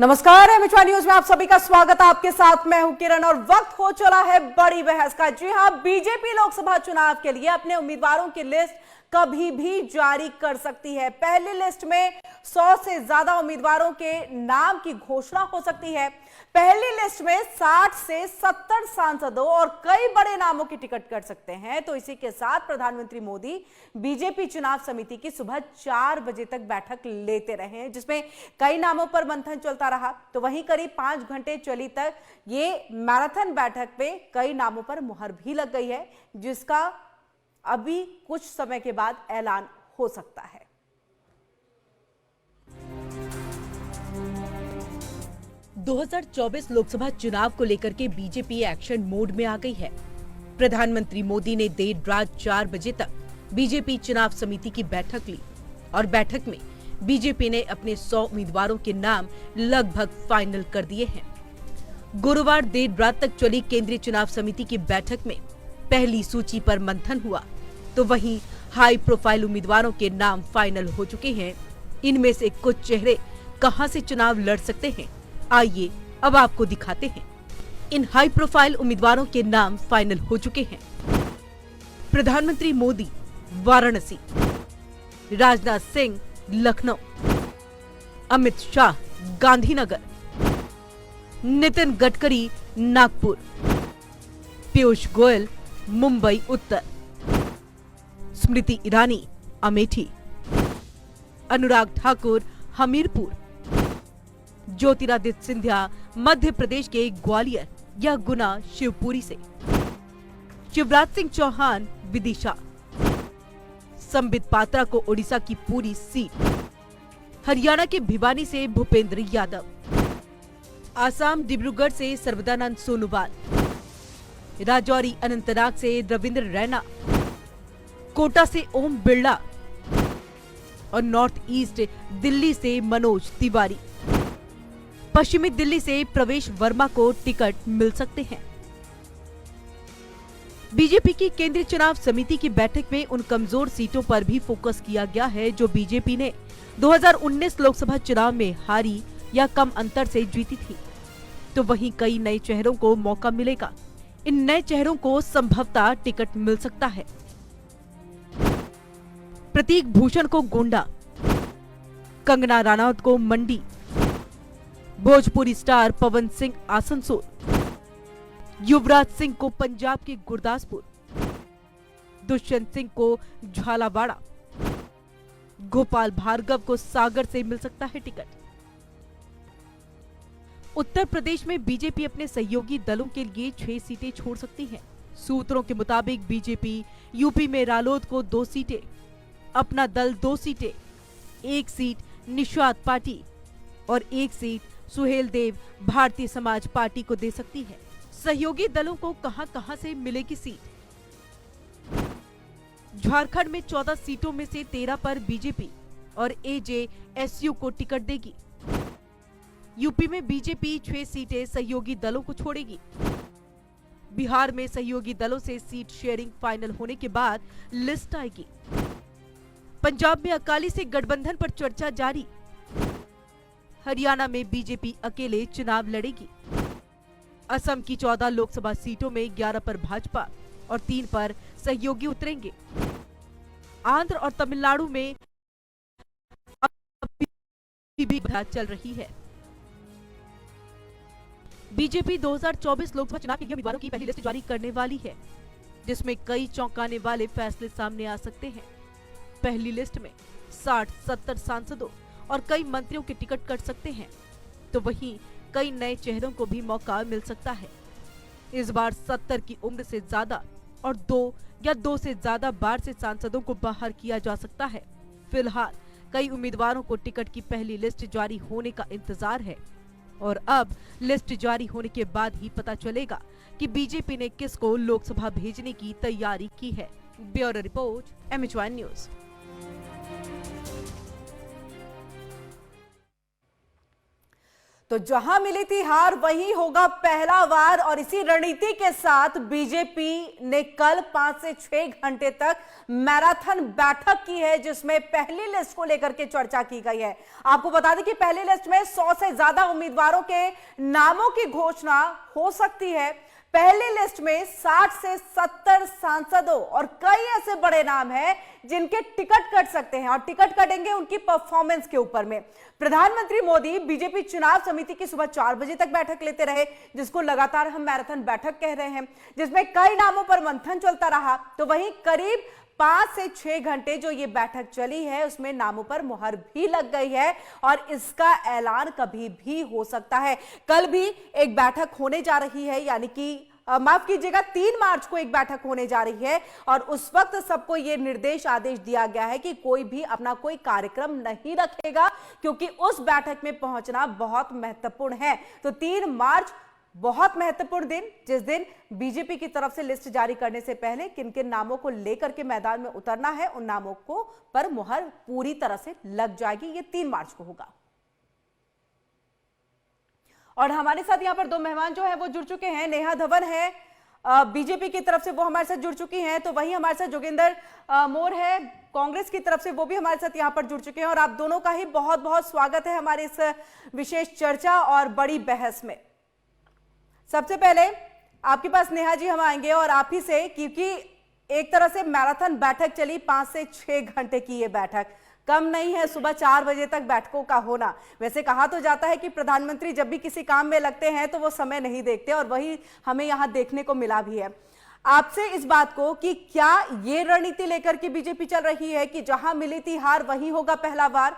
नमस्कार, एमएचवा न्यूज में आप सभी का स्वागत है। आपके साथ मैं हूं किरण और वक्त हो चला है बड़ी बहस का। जी हां, बीजेपी लोकसभा चुनाव के लिए अपने उम्मीदवारों की लिस्ट कभी भी जारी कर सकती है। पहली लिस्ट में 100 से ज्यादा उम्मीदवारों के नाम की घोषणा हो सकती है। पहली लिस्ट में 60 से 70 सांसदों और कई बड़े नामों की टिकट कर सकते हैं। तो इसी के साथ प्रधानमंत्री मोदी बीजेपी चुनाव समिति की सुबह 4 बजे तक बैठक लेते रहे, जिसमें कई नामों पर मंथन चलता रहा। तो वहीं करीब 5 घंटे चली तक ये मैराथन बैठक पे कई नामों पर मुहर भी लग गई है, जिसका अभी कुछ समय के बाद ऐलान हो सकता है। – 2024 लोकसभा चुनाव को लेकर के बीजेपी एक्शन मोड में आ गई है। प्रधानमंत्री मोदी ने देर रात 4 बजे तक बीजेपी चुनाव समिति की बैठक ली और बैठक में बीजेपी ने अपने 100 उम्मीदवारों के नाम लगभग फाइनल कर दिए हैं। गुरुवार देर रात तक चली केंद्रीय चुनाव समिति की बैठक में पहली सूची पर मंथन हुआ, तो वहीं हाई प्रोफाइल उम्मीदवारों के नाम फाइनल हो चुके हैं। इनमें से कुछ चेहरे कहां से चुनाव लड़ सकते हैं, आइए अब आपको दिखाते हैं। इन हाई प्रोफाइल उम्मीदवारों के नाम फाइनल हो चुके हैं। प्रधानमंत्री मोदी वाराणसी, राजनाथ सिंह लखनऊ, अमित शाह गांधीनगर, नितिन गडकरी नागपुर, पीयूष गोयल मुंबई उत्तर, स्मृति ईरानी अमेठी, अनुराग ठाकुर हमीरपुर, ज्योतिरादित्य सिंधिया मध्य प्रदेश के ग्वालियर या गुना शिवपुरी से, शिवराज सिंह चौहान विदिशा, संबित पात्रा को ओडिशा की पूरी सीट, हरियाणा के भिवानी से भूपेंद्र यादव, आसाम डिब्रूगढ़ से सर्वदानंद सोनोवाल, राजौरी अनंतनाग से रविंद्र रैना, कोटा से ओम बिरला और नॉर्थ ईस्ट दिल्ली से मनोज तिवारी। पश्चिमी दिल्ली से प्रवेश वर्मा को टिकट मिल सकते हैं। बीजेपी की केंद्रीय चुनाव समिति की बैठक में उन कमजोर सीटों पर भी फोकस किया गया है जो बीजेपी ने 2019 लोकसभा चुनाव में हारी या कम अंतर से जीती थी। तो वहीं कई नए चेहरों को मौका मिलेगा। इन नए चेहरों को संभवतः टिकट मिल सकता है। प्रतीक भूषण को गोंडा, कंगना राणावत को मंडी, भोजपुरी स्टार पवन सिंह आसनसोल, युवराज सिंह को पंजाब के गुरदासपुर, दुष्यंत सिंह को झालावाड़ा, गोपाल भार्गव को सागर से मिल सकता है टिकट। उत्तर प्रदेश में बीजेपी अपने सहयोगी दलों के लिए 6 सीटें छोड़ सकती है। सूत्रों के मुताबिक बीजेपी यूपी में रालोद को 2 सीटें, अपना दल 2 सीटें, 1 सीट निषाद पार्टी और 1 सीट सुहेल देव भारतीय समाज पार्टी को दे सकती है। सहयोगी दलों को कहां-कहां से मिलेगी सीट? झारखंड में 14 सीटों में से 13 पर बीजेपी और एजेएसयू को टिकट देगी। यूपी में बीजेपी 6 सीटें सहयोगी दलों को छोड़ेगी। बिहार में सहयोगी दलों से सीट शेयरिंग फाइनल होने के बाद लिस्ट आएगी। पंजाब में अकाली से गठबंधन पर चर्चा जारी। हरियाणा में बीजेपी अकेले चुनाव लड़ेगी। असम की 14 लोकसभा सीटों में 11 पर भाजपा और 3 पर सहयोगी उतरेंगे। आंध्र और तमिलनाडु में भी चल रही है। बीजेपी 2024 लोकसभा चुनाव के उम्मीदवारों की पहली लिस्ट जारी करने वाली है, जिसमें कई चौंकाने वाले फैसले सामने आ सकते हैं। पहली लिस्ट में 60-70 सांसदों और कई मंत्रियों के टिकट कट सकते हैं, तो वहीं कई नए चेहरों को भी मौका मिल सकता है। इस बार 70 की उम्र से ज्यादा और 2 या 2 से ज्यादा बार से सांसदों को बाहर किया जा सकता है। फिलहाल कई उम्मीदवारों को टिकट की पहली लिस्ट जारी होने का इंतजार है और अब लिस्ट जारी होने के बाद ही पता चलेगा कि बीजेपी ने किसको लोकसभा भेजने की तैयारी की है। ब्यूरो रिपोर्ट, एमएचवा न्यूज। तो जहां मिली थी हार वहीं होगा पहला वार, और इसी रणनीति के साथ बीजेपी ने कल 5 से 6 घंटे तक मैराथन बैठक की है, जिसमें पहली लिस्ट को लेकर के चर्चा की गई है। आपको बता दें कि पहली लिस्ट में 100 से ज्यादा उम्मीदवारों के नामों की घोषणा हो सकती है। पहली लिस्ट में 60 से 70 सांसदों और कई ऐसे बड़े नाम हैं जिनके टिकट कट सकते हैं, और टिकट कटेंगे उनकी परफॉर्मेंस के ऊपर में। प्रधानमंत्री मोदी बीजेपी चुनाव समिति की सुबह 4 बजे तक बैठक लेते रहे, जिसको लगातार हम मैराथन बैठक कह रहे हैं, जिसमें कई नामों पर मंथन चलता रहा। तो वहीं करीब 5 से 6 घंटे जो ये बैठक चली है, उसमें नामों पर मुहर भी लग गई है, और इसका ऐलान कभी भी हो सकता है। कल भी एक बैठक होने जा रही है, यानी कि माफ कीजिएगा 3 मार्च को एक बैठक होने जा रही है, और उस वक्त सबको ये निर्देश आदेश दिया गया है कि कोई भी अपना कोई कार्यक्रम नहीं रखेगा, क्योंकि उस बैठक में पहुंचना बहुत महत्वपूर्ण है। तो 3 मार्च बहुत महत्वपूर्ण दिन, जिस दिन बीजेपी की तरफ से लिस्ट जारी करने से पहले किन किन नामों को लेकर के मैदान में उतरना है, उन नामों को पर मुहर पूरी तरह से लग जाएगी। ये 3 मार्च को होगा। और हमारे साथ यहाँ पर 2 मेहमान जो है वो जुड़ चुके हैं। नेहा धवन है बीजेपी की तरफ से, वो हमारे साथ जुड़ चुकी हैं। तो वहीं हमारे साथ जोगिंदर मोर है कांग्रेस की तरफ से, वो भी हमारे साथ यहाँ पर जुड़ चुके हैं। और आप दोनों का ही बहुत बहुत स्वागत है हमारे इस विशेष चर्चा और बड़ी बहस में। सबसे पहले आपके पास नेहा जी हम आएंगे, और आप ही से, क्योंकि एक तरह से मैराथन बैठक चली, 5 से 6 घंटे की ये बैठक कम नहीं है। सुबह 4 बजे तक बैठकों का होना, वैसे कहा तो जाता है कि प्रधानमंत्री जब भी किसी काम में लगते हैं तो वो समय नहीं देखते, और वही हमें यहाँ देखने को मिला भी है। आपसे इस बात को कि क्या ये रणनीति लेकर के बीजेपी चल रही है कि जहां मिली थी हार वहीं होगा पहला वार?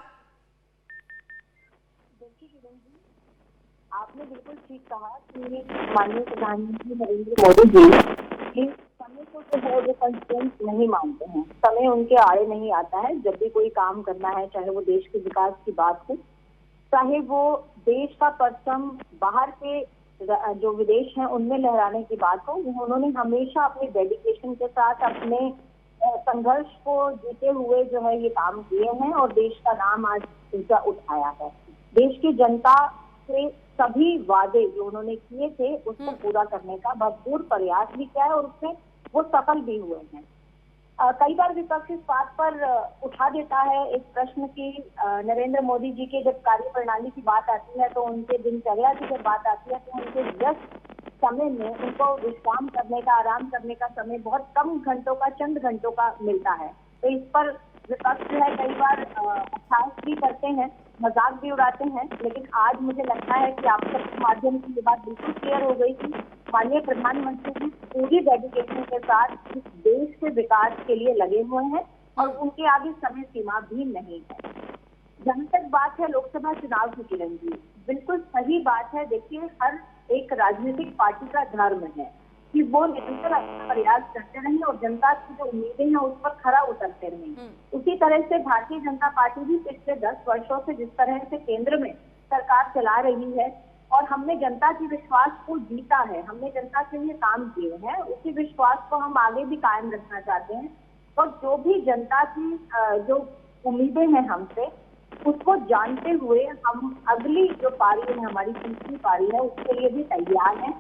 आपने बिल्कुल ठीक कहा कि माननीय प्रधानमंत्री नरेंद्र मोदी जी समय को जो है वो कंस्टेंट नहीं मानते हैं। समय उनके आड़े नहीं आता है। जब भी कोई काम करना है, चाहे वो देश के विकास की बात हो, चाहे वो देश का परचम बाहर के जो विदेश हैं उनमें लहराने की बात हो, उन्होंने हमेशा अपने डेडिकेशन के साथ अपने संघर्ष को जीते हुए जो है ये काम किए हैं, और देश का नाम आज ऊंचा उठाया है। देश की जनता से सभी वादे जो उन्होंने किए थे उसको पूरा करने का भरपूर प्रयास भी किया है, और उसमें वो सफल भी हुए हैं। कई बार विपक्ष इस बात पर उठा देता है एक प्रश्न की नरेंद्र मोदी जी के जब कार्य प्रणाली की बात आती है, तो उनके दिनचर्या की जब बात आती है, तो उनके व्यस्त समय में उनको विश्राम करने का, आराम करने का समय बहुत कम घंटों का, चंद घंटों का मिलता है। तो इस पर विपक्ष जो है कई बार अभ्यास भी करते हैं, मजाक भी उड़ाते हैं। लेकिन आज मुझे लगता है कि आप सबके माध्यम से ये बात बिल्कुल क्लियर हो गई कि माननीय प्रधानमंत्री जी पूरी डेडिकेशन के साथ इस देश के विकास के लिए लगे हुए हैं, और उनके आगे समय सीमा भी नहीं है। जहां तक बात है लोकसभा चुनाव की, किरण जी बिल्कुल सही बात है। देखिए, हर एक राजनीतिक पार्टी का धर्म है कि वो निरंतर अपना प्रयास करते रहें और जनता की जो उम्मीदें हैं उस पर खरा उतरते रहें। उसी तरह से भारतीय जनता पार्टी भी पिछले 10 वर्षों से जिस तरह से केंद्र में सरकार चला रही है, और हमने जनता के विश्वास को जीता है, हमने जनता के लिए काम किए हैं, उसी विश्वास को हम आगे भी कायम रखना चाहते हैं। और जो भी जनता की जो उम्मीदें हैं हमसे, उसको जानते हुए हम अगली जो पारी है, हमारी तीसरी पारी है, उसके लिए भी तैयार हैं।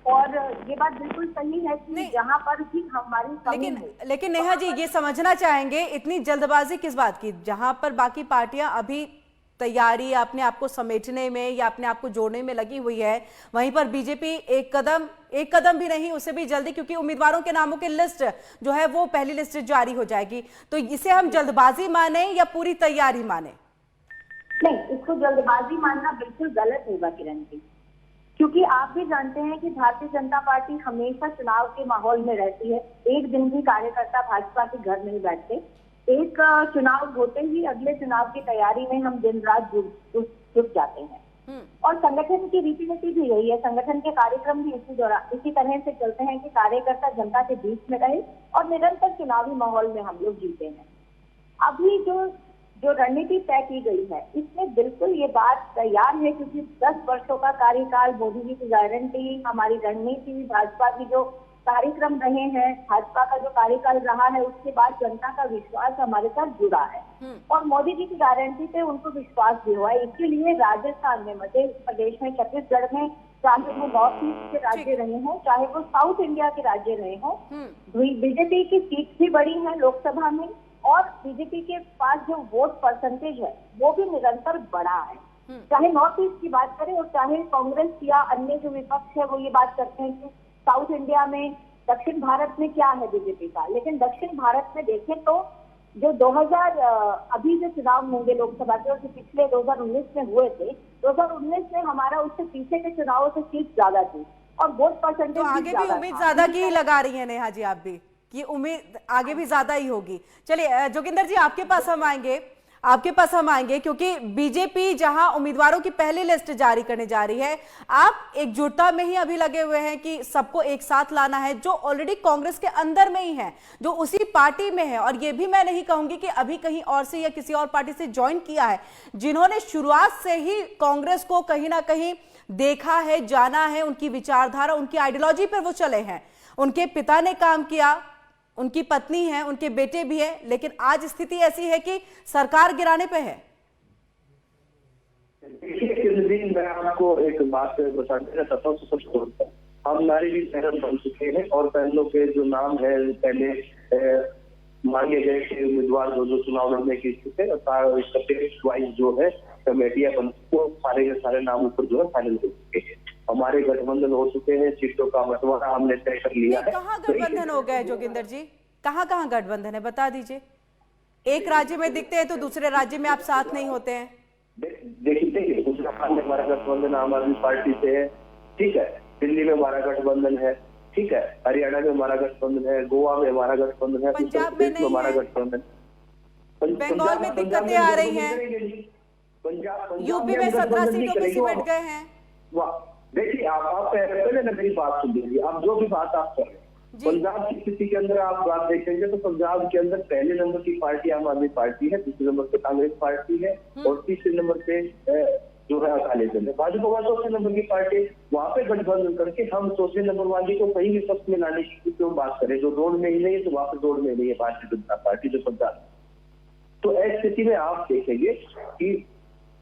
और ये बात बिल्कुल सही है कि जहां पर भी हमारी कमी है। लेकिन नेहा जी ये समझना चाहेंगे, इतनी जल्दबाजी किस बात की? जहां पर बाकी पार्टियां अभी तैयारी अपने आप को समेटने में या अपने आप को जोड़ने में लगी हुई है, वहीं पर बीजेपी एक कदम भी नहीं, उससे भी जल्दी, क्योंकि उम्मीदवारों के नामों की लिस्ट जो है वो पहली लिस्ट जारी हो जाएगी। तो इसे हम जल्दबाजी माने या पूरी तैयारी माने? नहीं, इसको जल्दबाजी मानना बिल्कुल गलत होगा किरण जी, क्योंकि आप भी जानते हैं कि भारतीय जनता पार्टी हमेशा चुनाव के माहौल में रहती है। एक दिन भी कार्यकर्ता भाजपा के घर नहीं बैठते। एक चुनाव होते ही अगले चुनाव की तैयारी में हम दिन रात जुट जाते हैं। और संगठन की रीति नीति भी यही है, संगठन के कार्यक्रम भी इसी तरह से चलते हैं कि कार्यकर्ता जनता के बीच में रहे और निरंतर चुनावी माहौल में हम लोग जीते हैं। अभी जो रणनीति तय की गई है, इसमें बिल्कुल ये बात तैयार है, क्योंकि 10 वर्षों का कार्यकाल, मोदी जी की गारंटी, हमारी रणनीति, भाजपा की जो कार्यक्रम रहे हैं, भाजपा का जो कार्यकाल रहा है, उसके बाद जनता का विश्वास हमारे साथ जुड़ा है और मोदी जी की गारंटी पे उनको विश्वास भी हुआ है। इसीलिए राजस्थान में, मध्य प्रदेश में, छत्तीसगढ़ में, चाहे वो नॉर्थ ईस्ट के राज्य रहे हों, चाहे वो साउथ इंडिया के राज्य रहे हों, बीजेपी की सीट भी बढ़ी है लोकसभा में और बीजेपी के पास जो वोट परसेंटेज है वो भी निरंतर बढ़ा है। चाहे नॉर्थ ईस्ट की बात करें और चाहे कांग्रेस या अन्य जो विपक्ष है वो ये बात करते हैं कि साउथ इंडिया में, दक्षिण भारत में क्या है बीजेपी का, लेकिन दक्षिण भारत में देखें तो जो 2000 अभी जो चुनाव होंगे लोकसभा के और जो पिछले 2019 में हुए थे, 2019 में हमारा उससे पीछे के चुनावों से सीट ज्यादा थी और वोट परसेंटेज तो आगे भी उम्मीद ज्यादा की ही लगा रही है नेहा जी आप भी, कि उम्मीद आगे भी ज्यादा ही होगी। चलिए जोगिंदर जी आपके पास हम आएंगे क्योंकि बीजेपी जहां उम्मीदवारों की पहली लिस्ट जारी करने जा रही है, आप एकजुटता में ही अभी लगे हुए हैं कि सबको एक साथ लाना है, जो ऑलरेडी कांग्रेस के अंदर में ही है, जो उसी पार्टी में है, और ये भी मैं नहीं कहूंगी कि अभी कहीं और से या किसी और पार्टी से ज्वाइन किया है, जिन्होंने शुरुआत से ही कांग्रेस को कहीं ना कहीं देखा है, जाना है, उनकी विचारधारा, उनकी आइडियोलॉजी पर वो चले हैं। उनके पिता ने काम किया, उनकी पत्नी है, उनके बेटे भी हैं, लेकिन आज स्थिति ऐसी है कि सरकार गिराने पे है। देखिए, मैं आपको एक बात बता देना चाहता हूँ। सबसे छोड़कर हम नारी भी पहल बन चुके हैं और पहलों के जो नाम है पहले मांगे गए उम्मीदवार जो चुनाव लड़ने की इच्छुक है, वाइज जो है कमेटियां बन, वो सारे के सारे नाम ऊपर जो है फाइनल हो चुके हैं। हमारे गठबंधन हो चुके हैं, सीटों का बंटवारा हमने तय कर लिया है। कहाँ गठबंधन हो गए जोगिंदर जी, कहाँ गठबंधन है बता दीजिए। एक राज्य में दिखते हैं तो दूसरे राज्य में आप साथ नहीं होते हैं। देखिए उत्तराखंड में हमारा गठबंधन आम आदमी पार्टी से है, ठीक है, दिल्ली में हमारा गठबंधन है, ठीक है, हरियाणा में हमारा गठबंधन है, गोवा में हमारा गठबंधन है, पंजाब में नहीं, हमारा गठबंधन, बंगाल में दिक्कतें आ रही हैं, यूपी में 17 सीटों पे सिमट गए हैं। देखिए आप पहले ना मेरी बात सुन लीजिए, आप जो भी बात आप कर रहे हैं, पंजाब की स्थिति के अंदर आप बात देखेंगे तो पंजाब के अंदर पहले नंबर की पार्टी आम आदमी पार्टी है, दूसरे नंबर पे कांग्रेस पार्टी है और तीसरे नंबर पे जो है अकाली दल है। भाजपा चौथे नंबर की पार्टी, वहाँ पे गठबंधन करके हम चौथे नंबर वाली को कहीं भी पक्ष में लाने की क्यों बात करें, जो दौड़ में ही नहीं है तो वहाँ पे दौड़ में नहीं है भारतीय जनता पार्टी जो पंजाब। तो ऐसी स्थिति में आप देखेंगे कि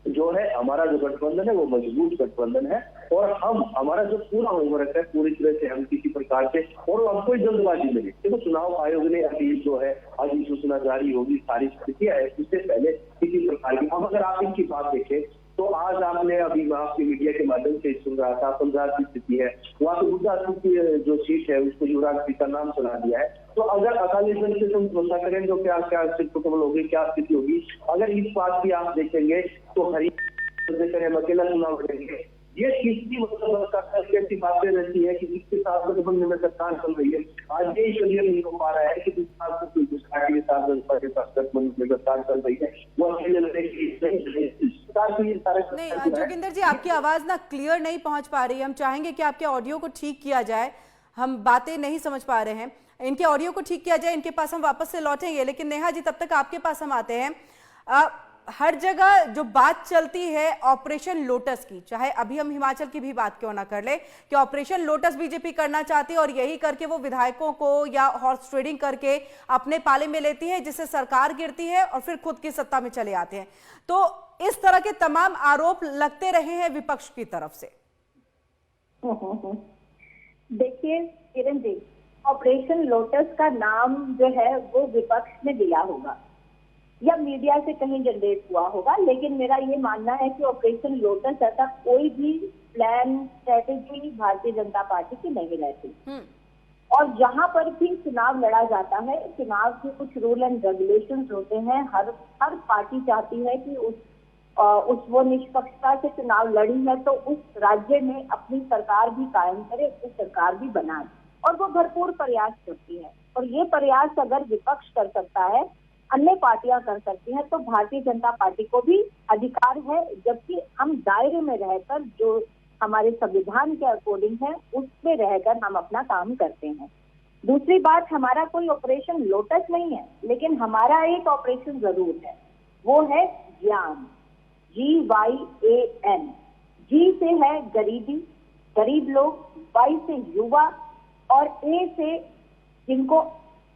जो है हमारा जो गठबंधन है वो मजबूत गठबंधन है और हमारा जो पूरा उम्र है पूरी तरह से हम किसी प्रकार से, और हम कोई जल्दबाजी में देखो चुनाव आयोग ने अभी जो है अधिसूचना जारी होगी, सारी स्थितियां है, उससे पहले किसी प्रकार की। अब अगर आप इनकी बात देखें तो आज आपने अभी आपकी मीडिया के माध्यम से सुन रहा था, पंजाब की स्थिति है, वहाँ पे गुजरात की जो सीट है उसको युवराज सिंह का नाम सुना दिया है। तो अगर अकाली दल से तुम भरोसा करें तो क्या सिर्फ होगी, क्या स्थिति होगी। अगर इस बात की आप देखेंगे तो हरियाणा हम अकेला चुनाव लड़ेंगे, ये किसी मतलब कैसी बातें रहती है कि जिसके साथ गठबंधन में सरकार चल रही है, आज ये क्लियर नहीं हो पा रहा है कि जिस पार्टी के साथ गठबंधन में सरकार चल रही है वो अकेले लड़ेगी। नहीं जोगिंदर जी, आपकी आवाज ना क्लियर नहीं पहुंच पा रही है। हम चाहेंगे कि आपके ऑडियो को ठीक किया जाए, हम बातें नहीं समझ पा रहे हैं, इनके ऑडियो को ठीक किया जाए, इनके पास हम वापस से लौटेंगे। लेकिन नेहा जी तब तक आपके पास हम आते हैं। हर जगह जो बात चलती है ऑपरेशन लोटस की, चाहे अभी हम हिमाचल की भी बात क्यों ना कर ले कि ऑपरेशन लोटस बीजेपी करना चाहती है और यही करके वो विधायकों को या हॉर्स ट्रेडिंग करके अपने पाले में लेती है, जिससे सरकार गिरती है और फिर खुद की सत्ता में चले आते हैं। तो इस तरह के तमाम आरोप लगते रहे हैं विपक्ष की तरफ से। देखिए किरण जी, ऑपरेशन लोटस का नाम जो है वो विपक्ष ने दिया होगा या मीडिया से कहीं जनरेट हुआ होगा, लेकिन मेरा ये मानना है कि ऑपरेशन लोटस ऐसा कोई भी plan strategy Bharatiya Janata party की नहीं रहती। और जहां पर भी चुनाव लड़ा जाता है, चुनाव के कुछ रूल एंड रेगुलेशंस होते हैं। हर पार्टी चाहती है कि वो निष्पक्षता से चुनाव लड़ी है तो उस राज्य में अपनी सरकार भी कायम करे, अपनी सरकार भी बनाए, और वो भरपूर प्रयास करती है। और ये प्रयास अगर विपक्ष कर सकता है, अन्य पार्टियां कर सकती हैं, तो भारतीय जनता पार्टी को भी अधिकार है, जबकि हम दायरे में रहकर जो हमारे संविधान के अकॉर्डिंग है उसमें रहकर हम अपना काम करते हैं। दूसरी बात, हमारा कोई ऑपरेशन लोटस नहीं है, लेकिन हमारा एक ऑपरेशन जरूर है, वो है ज्ञान, GYAN। जी से है गरीबी, गरीब लोग, Y से युवा, और ए से जिनको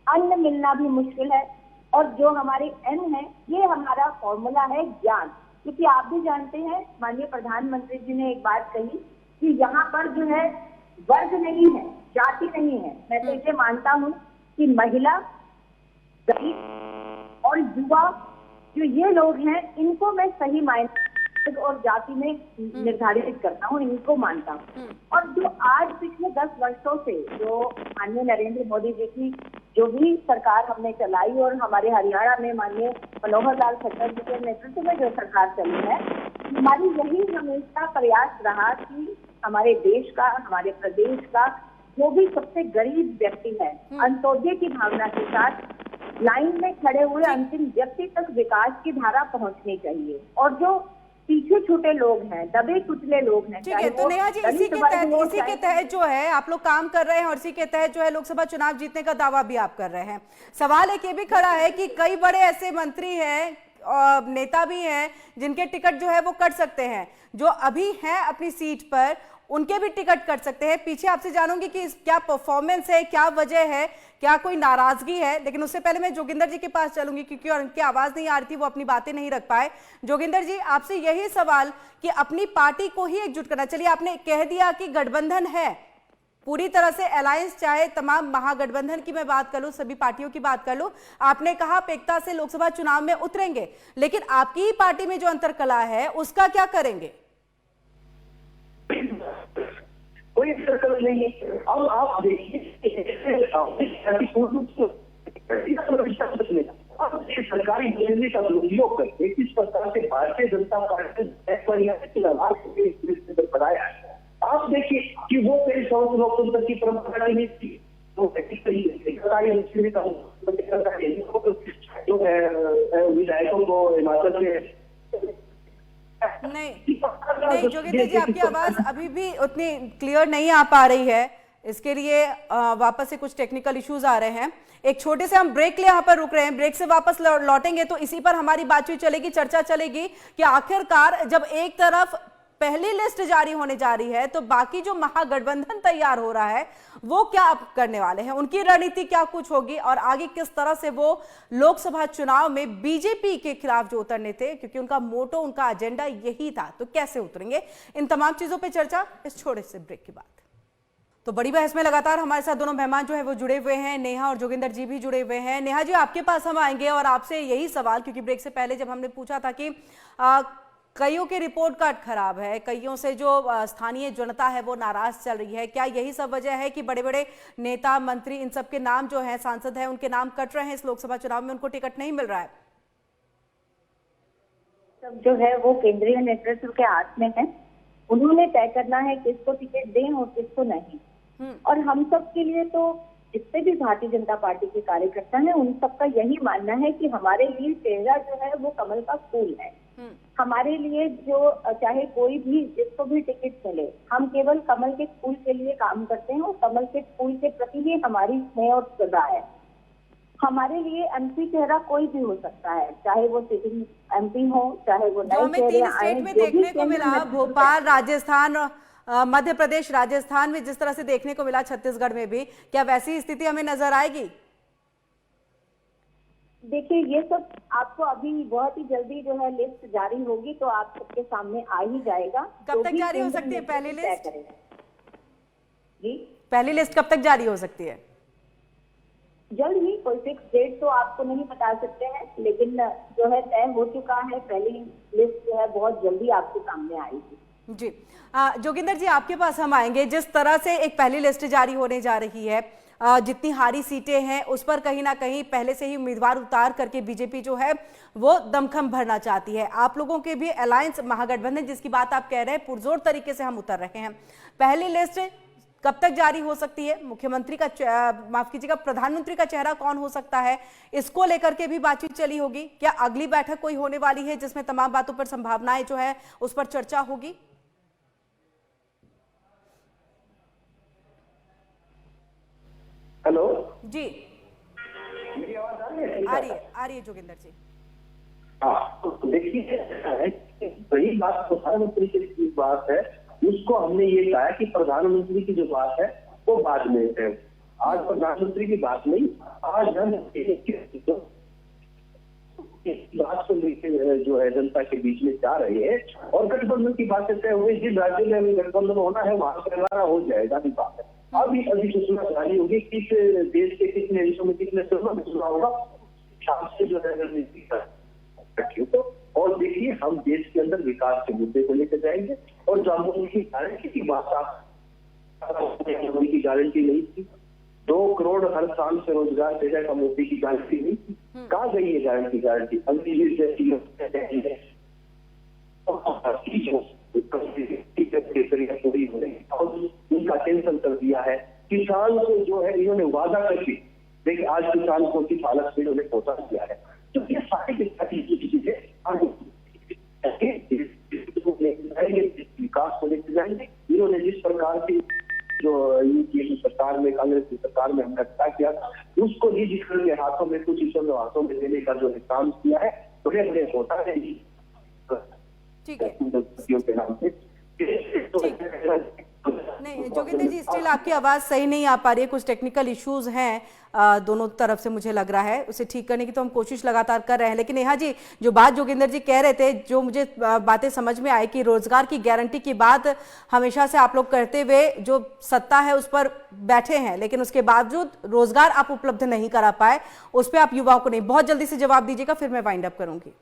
अन्न मिलना भी मुश्किल है, और जो हमारे एन है, ये हमारा फॉर्मूला है ज्ञान। क्योंकि आप भी जानते हैं, माननीय प्रधानमंत्री जी ने एक बात कही कि यहाँ पर जो है वर्ग नहीं है, जाति नहीं है। मैं तो इसे मानता हूँ कि महिला, गरीब और युवा, जो ये लोग हैं, इनको मैं सही मायने और जाति में निर्धारित करता हूँ, इनको मानता हूँ। और जो आज पिछले 10 वर्षों से जो माननीय नरेंद्र मोदी जी की जो भी सरकार हमने चलाई, और हमारे हरियाणा में माननीय मनोहर लाल खट्टर जी के नेतृत्व में जो सरकार चली है, हमारी यही हमेशा प्रयास रहा कि हमारे देश का, हमारे प्रदेश का जो भी सबसे गरीब व्यक्ति है, अंत्योदय की भावना के साथ लाइन में खड़े हुए अंतिम व्यक्ति तक विकास की धारा पहुंचनी चाहिए। और जो पीछे छूटे लोग हैं, दबे कुचले लोग हैं, ठीक है। तो नेहा जी, इसी के तहत जो है आप लोग काम कर रहे हैं, और इसी के तहत जो है लोकसभा चुनाव जीतने का दावा भी आप कर रहे हैं। सवाल एक ये भी खड़ा है कि कई बड़े ऐसे मंत्री हैं और नेता भी हैं जिनके टिकट जो है वो कट सकते हैं, जो अभी हैं अपनी सीट पर, उनके भी टिकट कट सकते हैं। पीछे आपसे जानूंगी कि क्या परफॉर्मेंस है, क्या वजह है, क्या कोई नाराजगी है। लेकिन उससे पहले मैं जोगिंदर जी के पास चलूंगी, क्योंकि उनकी आवाज नहीं आ रही थी, वो अपनी बातें नहीं रख पाए। जोगिंदर जी, आपसे यही सवाल कि अपनी पार्टी को ही एकजुट करना, चलिए आपने कह दिया कि गठबंधन है पूरी तरह से अलायंस, चाहे तमाम महागठबंधन की मैं बात कर लूं, सभी पार्टियों की बात कर लूं, आपने कहा आप एकता से लोकसभा चुनाव में उतरेंगे, लेकिन आपकी ही पार्टी में जो अंतरकलह है उसका क्या करेंगे? कोई सर्कल नहीं है। अब आप देखिए सरकारी योजना का उपयोग करके किस प्रकार से भारतीय जनता पार्टी ने बनाया है। आप देखिए कि वो कई सौ लोकतंत्र की परंपरा नहीं थी, जो है विधायकों को हिमाचल में नहीं जोगिंदर जी, आपकी आवाज अभी भी उतनी क्लियर नहीं आ पा रही है। इसके लिए वापस से कुछ टेक्निकल इश्यूज आ रहे हैं। एक छोटे से हम ब्रेक ले यहाँ पर रुक रहे हैं, ब्रेक से वापस लौटेंगे तो इसी पर हमारी बातचीत चलेगी, चर्चा चलेगी कि आखिरकार जब एक तरफ पहली लिस्ट जारी होने जा रही है तो बाकी जो महागठबंधन तैयार हो रहा है वो क्या करने वाले हैं, उनकी रणनीति क्या कुछ होगी, और आगे किस तरह से वो लोकसभा चुनाव में बीजेपी के खिलाफ जो उतरने थे, क्योंकि उनका मोटो, उनका एजेंडा यही था, तो कैसे उतरेंगे, इन तमाम चीजों पर चर्चा इस छोटे से ब्रेक के बाद। तो बड़ी बहस में लगातार हमारे साथ दोनों मेहमान जो है वो जुड़े हुए हैं, नेहा और जोगिंदर जी भी जुड़े हुए हैं। नेहा जी, आपके पास हम आएंगे और आपसे यही सवाल, क्योंकि ब्रेक से पहले जब हमने पूछा था कि कईयों की रिपोर्ट कार्ड खराब है, कईयों से जो स्थानीय जनता है वो नाराज चल रही है, क्या यही सब वजह है कि बड़े बड़े नेता, मंत्री, इन सब के नाम जो है, सांसद है, उनके नाम कट रहे हैं इस लोकसभा चुनाव में, उनको टिकट नहीं मिल रहा है? सब जो है वो केंद्रीय नेतृत्व के हाथ में है, उन्होंने तय करना है किसको टिकट दें और किसको नहीं। और हम सब के लिए तो जितने भी भारतीय जनता पार्टी के कार्यकर्ता हैं, उन सबका यही मानना है कि हमारे लिए चेहरा जो है वो कमल का फूल है। हमारे लिए जो चाहे कोई भी, जिसको भी टिकट मिले, हम केवल कमल के फूल के लिए काम करते हैं और कमल के फूल के प्रति ही हमारी स्नेह और श्रद्धा है। हमारे लिए एमपी चेहरा कोई भी हो सकता है, चाहे वो सिटिंग एमपी हो, चाहे वो नए चेहरे आए, में देखने को मिला, भोपाल, राजस्थान, मध्य प्रदेश, राजस्थान में जिस तरह से देखने को मिला, छत्तीसगढ़ में भी, क्या वैसी स्थिति हमें नजर आएगी? देखिए, ये सब आपको अभी बहुत ही जल्दी जो है लिस्ट जारी होगी तो आप सबके सामने आ ही जाएगा। कब तक जारी हो सकती है पहली लिस्ट? जी, पहली लिस्ट कब तक जारी हो सकती है? जल्द ही, कोई फिक्स डेट तो आपको नहीं बता सकते हैं, लेकिन जो है तय हो चुका है, पहली लिस्ट जो है बहुत जल्दी आपके सामने आएगी। जी, जोगिंदर जी, आपके पास हम आएंगे। जिस तरह से एक पहली लिस्ट जारी होने जा रही है, जितनी हारी सीटें हैं उस पर कहीं ना कहीं पहले से ही उम्मीदवार उतार करके बीजेपी जो है वो दमखम भरना चाहती है। आप लोगों के भी अलायंस, महागठबंधन जिसकी बात आप कह रहे हैं, पुरजोर तरीके से हम उतर रहे हैं। पहली लिस्ट कब तक जारी हो सकती है? मुख्यमंत्री का, माफ कीजिएगा, प्रधानमंत्री का चेहरा कौन हो सकता है, इसको लेकर के भी बातचीत चली होगी। क्या अगली बैठक कोई होने वाली है जिसमें तमाम बातों पर संभावनाएं जो है उस पर चर्चा होगी? हेलो जी, मेरी आवाज आ रही है जोगिंदर जी। हाँ, तो देखिए, वही बात प्रधानमंत्री की बात है, उसको हमने ये कहा कि प्रधानमंत्री की जो बात है वो बाद में है। आज प्रधानमंत्री की बात नहीं, आज हम बात को लेकर जो है जनता के बीच में जा रहे हैं और गठबंधन की बातें तय हुई। जिन राज्यों में अभी गठबंधन होना है वहां पर हमारा हो जाएगा अभी बात है। अभी सूचना जारी होगी किस देश के कितने हिस्सों में कितने शहरों में चुनाव होगा, से जो है रणनीति तो। और देखिए हम देश के अंदर विकास के मुद्दे को लेकर जाएंगे और जो मोदी की गारंटी की बात मोदी की गारंटी नहीं थी, 2 करोड़ हर साल से रोजगार देने का मोदी की गारंटी नहीं थी। कहाँ गई है गारंटी? अग्निवीर जैसी पूरी हो रही और उनका टेंशन कर दिया है। किसान को जो है इन्होंने वादा करके देखिए आज किसान को किस हालत में इन्होंने पहुंचा दिया है। तो ये सारी चीजें विकास को लेकर जाएंगे। इन्होंने जिस प्रकार की जो यूपीए सरकार में, कांग्रेस की सरकार में हमने क्या किया था, उसको निजी क्षेत्र के हाथों में, कुछ हिस्सों हाथों में देने का जो काम किया है बड़े बड़े होता है। ठीक है, के नाम से नहीं जोगिंदर जी, स्टिल आपकी आवाज सही नहीं आ पा रही है, कुछ टेक्निकल इश्यूज हैं दोनों तरफ से मुझे लग रहा है। उसे ठीक करने की तो हम कोशिश लगातार कर रहे हैं। लेकिन नेहा जी, जो बात जोगिंदर जी कह रहे थे, जो मुझे बातें समझ में आई कि रोजगार की गारंटी की बात हमेशा से आप लोग करते हुए जो सत्ता है उस पर बैठे हैं, लेकिन उसके बावजूद रोजगार आप उपलब्ध नहीं करा पाए, उस पर आप युवाओं को नहीं। बहुत जल्दी से जवाब दीजिएगा, फिर मैं वाइंड अप करूंगी।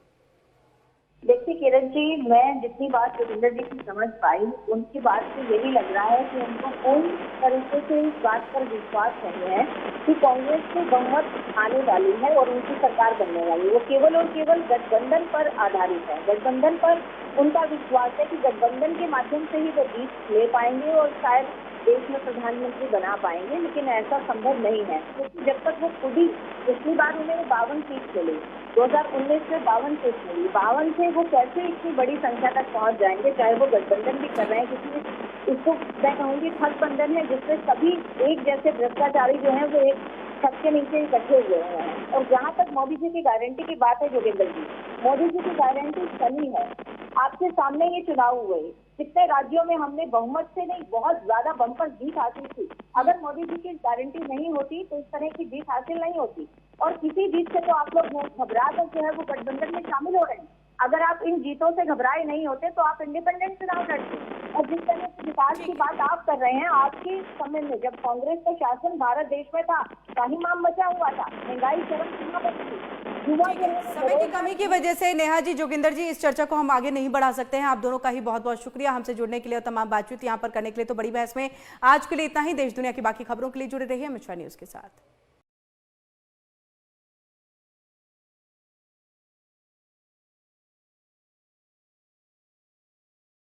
देखिए किरण जी, मैं जितनी बात जोगिंदर जी की समझ पाई, उनकी बात से यही लग रहा है कि उनको कोई तरीके से इस बात पर विश्वास नहीं है कि कांग्रेस को बहुमत आने वाली है और उनकी सरकार बनने वाली है। वो केवल और केवल गठबंधन पर आधारित है। गठबंधन पर उनका विश्वास है कि गठबंधन के माध्यम से ही वो जीत ले पाएंगे और शायद देश में प्रधानमंत्री बना पाएंगे, लेकिन ऐसा संभव नहीं है क्योंकि जब तक वो खुद ही, पिछली बार उन्हें 52 सीट मिली, 2019 में 52 सीट मिली, 52 से वो कैसे इतनी बड़ी संख्या तक पहुंच जाएंगे, चाहे वो गठबंधन भी कर रहे हैं, क्योंकि इसको मैं कहूँगी ठगबंधन है जिसमें सभी एक जैसे भ्रष्टाचारी जो है वो एक छत के नीचे इकट्ठे हुए हैं। और जहाँ तक मोदी जी की गारंटी की बात है जोगिंदर जी, मोदी जी की गारंटी सही है। आपके सामने ये चुनाव हुए, कितने राज्यों में हमने बहुमत से नहीं, बहुत ज्यादा बम्पर जीत हासिल की। अगर मोदी जी की गारंटी नहीं होती तो इस तरह की जीत हासिल नहीं होती। और किसी जीत से तो आप लोग घबरा कर जो है वो गठबंधन में शामिल हो रहे हैं। अगर आप इन जीतों से घबराए नहीं होते तो आप इंडिपेंडेंट चुनाव लड़ते। और जिस तरह से विकास की बात आप कर रहे हैं, आज के समय में जब कांग्रेस का शासन भारत देश में था, ताहिमाम मचा हुआ था, महंगाई चरम सीमा पर थी, समय की कमी की वजह से नेहा जी, जोगिंदर जी, इस चर्चा को हम आगे नहीं बढ़ा सकते हैं। आप दोनों का ही बहुत बहुत शुक्रिया हमसे जुड़ने के लिए और तमाम बातचीत यहाँ पर करने के लिए। तो बड़ी बहस में आज के लिए इतना ही। देश दुनिया की बाकी खबरों के लिए जुड़े रहिए अमित शाह न्यूज के साथ।